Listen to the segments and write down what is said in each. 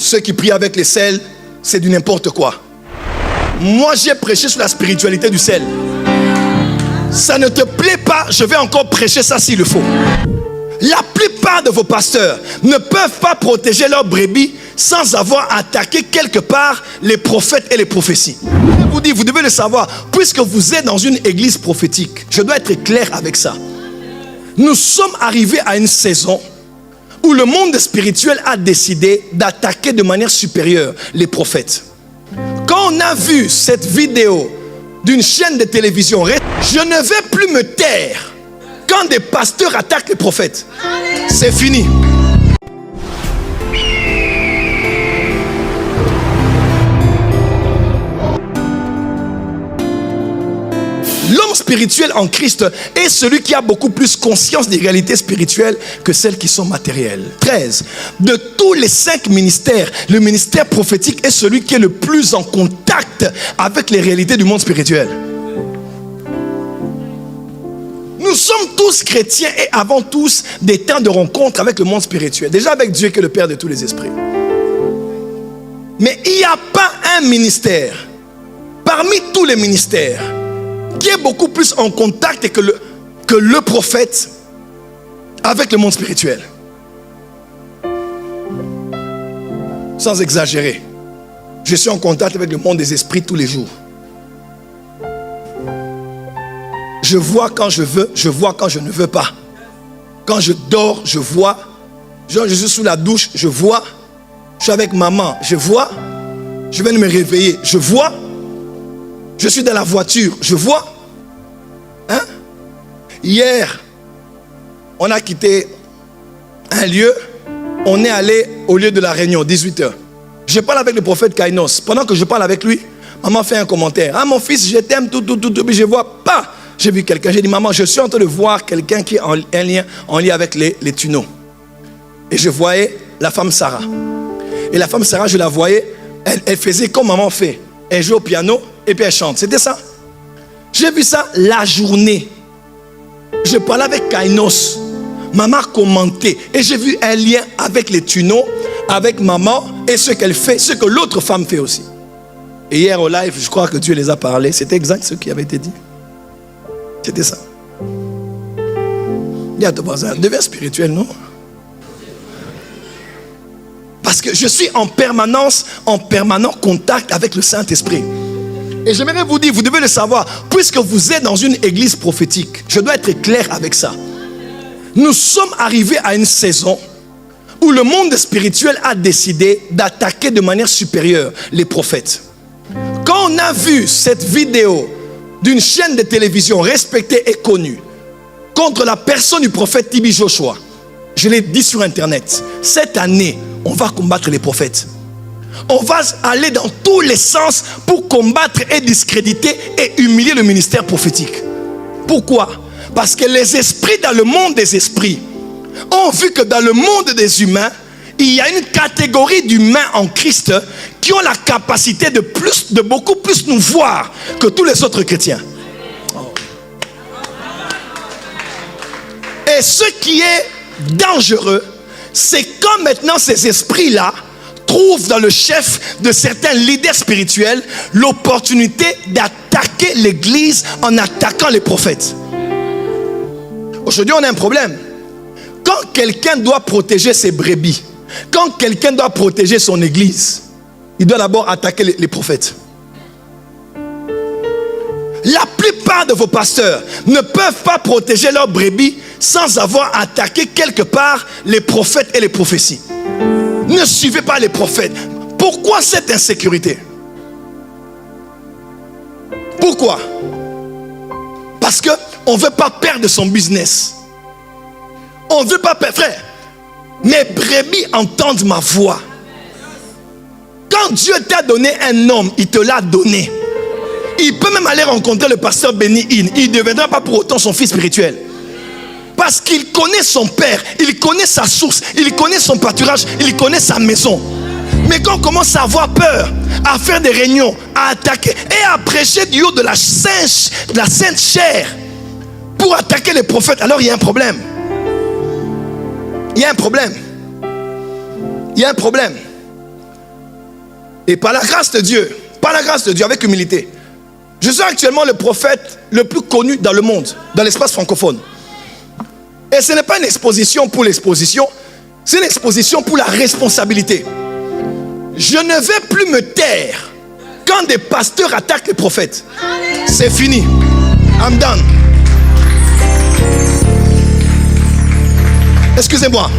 ceux qui prient avec les sels, c'est du n'importe quoi. Moi, j'ai prêché sur la spiritualité du sel. Ça ne te plaît pas, je vais encore prêcher ça s'il le faut. La plupart de vos pasteurs ne peuvent pas protéger leurs brebis sans avoir attaqué quelque part les prophètes et les prophéties. Je vous dis, vous devez le savoir, puisque vous êtes dans une église prophétique, je dois être clair avec ça. Nous sommes arrivés à une saison où le monde spirituel a décidé d'attaquer de manière supérieure les prophètes. Quand on a vu cette vidéo d'une chaîne de télévision, je ne vais plus me taire quand des pasteurs attaquent les prophètes. C'est fini. L'homme spirituel en Christ est celui qui a beaucoup plus conscience des réalités spirituelles que celles qui sont matérielles. 13. De tous les 5 ministères, le ministère prophétique est celui qui est le plus en contact avec les réalités du monde spirituel. Nous sommes tous chrétiens et avons tous des temps de rencontre avec le monde spirituel. Déjà avec Dieu qui est le Père de tous les esprits. Mais il n'y a pas un ministère, parmi tous les ministères, qui est beaucoup plus en contact que le prophète avec le monde spirituel. Sans exagérer, je suis en contact avec le monde des esprits tous les jours. Je vois quand je veux, je vois quand je ne veux pas. Quand je dors, je vois. Genre, je suis sous la douche, je vois. Je suis avec maman, je vois. Je viens de me réveiller, je vois. Je suis dans la voiture, je vois. Hein? Hier, on a quitté un lieu. On est allé au lieu de la réunion, 18h. Je parle avec le prophète Kainos. Pendant que je parle avec lui, maman fait un commentaire. Ah, mon fils, je t'aime, tout. Puis je vois pas. J'ai vu quelqu'un. J'ai dit, maman, je suis en train de voir quelqu'un qui est en lien avec les tunnels. Et je voyais la femme Sarah. Et la femme Sarah, je la voyais, elle faisait comme maman fait. Elle joue au piano et puis elle chante. C'était ça. J'ai vu ça la journée. Je parlais avec Kainos. Maman commentait. Et j'ai vu un lien avec les tunnels, avec maman et ce qu'elle fait, ce que l'autre femme fait aussi. Et hier au live, je crois que Dieu les a parlé. C'était exact ce qui avait été dit. C'était ça. Dis à ton voisin, deviens spirituel, non? Parce que je suis en permanent contact avec le Saint-Esprit. Et j'aimerais vous dire, vous devez le savoir, puisque vous êtes dans une église prophétique, je dois être clair avec ça. Nous sommes arrivés à une saison où le monde spirituel a décidé d'attaquer de manière supérieure les prophètes. Quand on a vu cette vidéo d'une chaîne de télévision respectée et connue contre la personne du prophète Tibi Joshua, je l'ai dit sur internet, cette année, on va combattre les prophètes. On va aller dans tous les sens pour combattre et discréditer et humilier le ministère prophétique. Pourquoi? Parce que les esprits dans le monde des esprits ont vu que dans le monde des humains, il y a une catégorie d'humains en Christ qui ont la capacité de beaucoup plus nous voir que tous les autres chrétiens. Et ce qui est dangereux, c'est quand maintenant ces esprits-là trouvent dans le chef de certains leaders spirituels l'opportunité d'attaquer l'église en attaquant les prophètes. Aujourd'hui, on a un problème. Quand quelqu'un doit protéger ses brebis, quand quelqu'un doit protéger son église, il doit d'abord attaquer les prophètes. La plupart de vos pasteurs ne peuvent pas protéger leurs brebis sans avoir attaqué quelque part les prophètes et les prophéties. Ne suivez pas les prophètes. Pourquoi cette insécurité? Pourquoi? Parce qu'on ne veut pas perdre son business. On ne veut pas perdre. Frère, mes brebis entendent ma voix. Quand Dieu t'a donné un homme, il te l'a donné. Il peut même aller rencontrer le pasteur Benny Hinn. Il ne deviendra pas pour autant son fils spirituel. Parce qu'il connaît son père, il connaît sa source, il connaît son pâturage, il connaît sa maison. Mais quand on commence à avoir peur, à faire des réunions, à attaquer et à prêcher du haut de la sainte chair pour attaquer les prophètes, alors il y a un problème. Il y a un problème. Il y a un problème. Et par la grâce de Dieu, avec humilité, je suis actuellement le prophète le plus connu dans le monde, dans l'espace francophone. Et ce n'est pas une exposition pour l'exposition, c'est une exposition pour la responsabilité. Je ne vais plus me taire quand des pasteurs attaquent les prophètes. C'est fini. I'm done. Excusez-moi.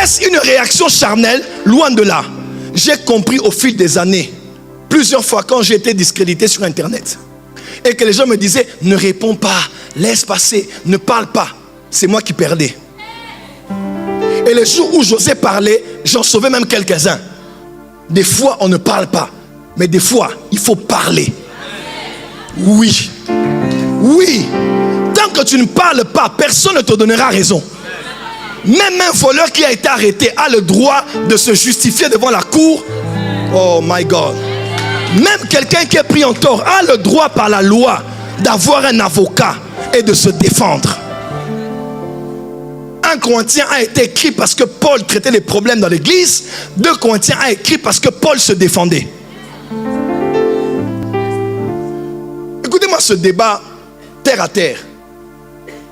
Est-ce une réaction charnelle? Loin de là. J'ai compris au fil des années, plusieurs fois quand j'ai été discrédité sur Internet, et que les gens me disaient, ne réponds pas, laisse passer, ne parle pas. C'est moi qui perdais. Et les jours où j'osais parler, j'en sauvais même quelques-uns. Des fois, on ne parle pas. Mais des fois, il faut parler. Oui. Oui. Tant que tu ne parles pas, personne ne te donnera raison. Même un voleur qui a été arrêté a le droit de se justifier devant la cour. Oh my God. Même quelqu'un qui est pris en tort a le droit par la loi d'avoir un avocat et de se défendre. 1 Corinthiens a été écrit parce que Paul traitait les problèmes dans l'église. 2 Corinthiens a écrit parce que Paul se défendait. Écoutez-moi ce débat terre à terre.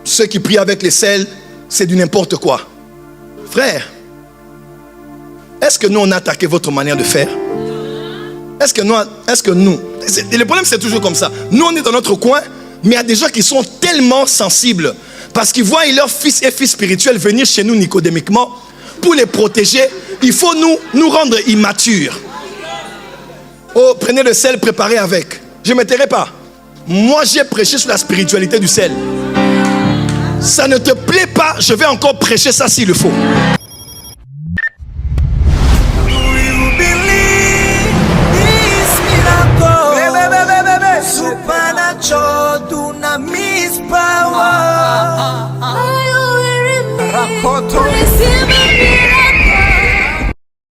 Ceux qui prient avec les sels, c'est du n'importe quoi. Frère, est-ce que nous on a attaqué votre manière de faire? Est-ce que nous et le problème c'est toujours comme ça. Nous on est dans notre coin, mais il y a des gens qui sont tellement sensibles parce qu'ils voient leurs fils et filles spirituels venir chez nous nicodémiquement pour les protéger. Il faut nous rendre immatures. Oh, prenez le sel, préparez avec. Je ne m'étairai pas. Moi j'ai prêché sur la spiritualité du sel. Ça ne te plaît pas, je vais encore prêcher ça s'il le faut. Receive